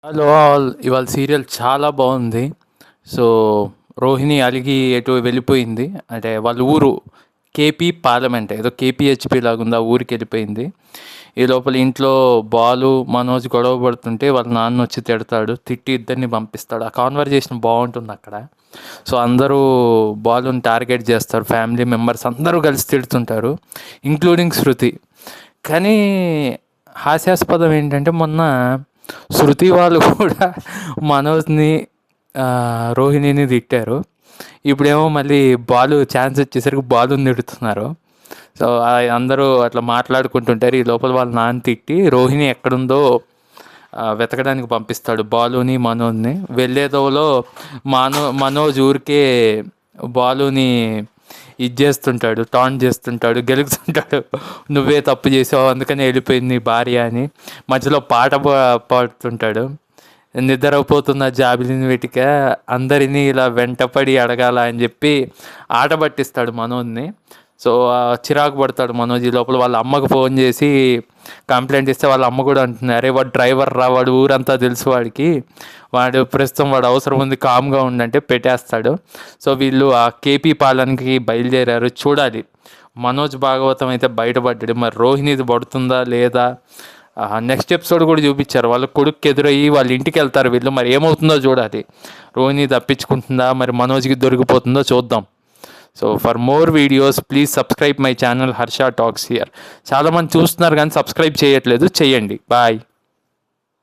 Hello all, ఇవాళ serial చాలా బాగుంది. సో రోహిణి అలిగి ఎటు వెళ్ళిపోయింది అంటే వాళ్ళ ఊరు కేపీ పార్లమెంట్ ఏదో కేపీహెచ్పి లాగా ఉంది, ఆ ఊరికి వెళ్ళిపోయింది. ఈ లోపల ఇంట్లో బాలు మనోజ్ గొడవ పడుతుంటే వాళ్ళ నాన్న వచ్చి తిడతాడు, తిట్టి ఇద్దరిని పంపిస్తాడు. ఆ కాన్వర్జేషన్ బాగుంటుంది అక్కడ. సో అందరూ బాలుని టార్గెట్ చేస్తారు, ఫ్యామిలీ మెంబర్స్ అందరూ కలిసి తిడుతుంటారు, ఇంక్లూడింగ్ శృతి. కానీ హాస్యాస్పదం ఏంటంటే మొన్న శృతి వాళ్ళు కూడా మనోజ్ని రోహిణిని తిట్టారు. ఇప్పుడేమో మళ్ళీ బాలు ఛాన్స్ వచ్చేసరికి బాలుని తిడుతున్నారు. సో అందరూ అట్లా మాట్లాడుకుంటుంటారు. ఈ లోపల వాళ్ళ నాన్న తిట్టి రోహిణి ఎక్కడుందో వెతకడానికి పంపిస్తాడు బాలుని మనోజ్ని. వెళ్ళేదోలో మనోజ్ ఊరికే బాలుని ఇది చేస్తుంటాడు, టాన్ చేస్తుంటాడు, గెలుగుతుంటాడు, నువ్వే తప్పు చేసావు అందుకని వెళ్ళిపోయింది నీ భార్య అని. మధ్యలో పాట పాడుతుంటాడు, నిద్రపోతున్న జాబిలిని వెతిక అందరినీ ఇలా వెంటపడి అడగాల అని చెప్పి ఆట పట్టిస్తాడు మనోజ్ని. సో చిరాకు పడతాడు మనోజ్. ఈ లోపల వాళ్ళ అమ్మకు ఫోన్ చేసి కంప్లైంట్ ఇస్తే వాళ్ళ అమ్మ కూడా అంటుంది, అరే వాడు డ్రైవర్ రా, వాడు ఊరంతా తెలుసు వాడికి, వాడు ప్రస్తుతం వాడు అవసరం ఉంది కామ్గా ఉండంటే పెట్టేస్తాడు. సో వీళ్ళు ఆ కేపీ పాలనకి బయలుదేరారు. చూడాలి మనోజ్ భాగవతం అయితే బయటపడ్డాడు, మరి రోహిణిది పడుతుందా లేదా. నెక్స్ట్ ఎపిసోడ్ కూడా చూపించారు, వాళ్ళ కొడుకు ఎదురయ్యి వాళ్ళ ఇంటికి వెళ్తారు వీళ్ళు, మరి ఏమవుతుందో చూడాలి. రోహిణి తప్పించుకుంటుందా, మరి మనోజ్కి దొరికిపోతుందో చూద్దాం. So for more videos please subscribe my channel Harsha talks here. చాలామంది చూస్తున్నారు కానీ సబ్స్క్రైబ్ చేయట్లేదు, చేయండి. బాయ్.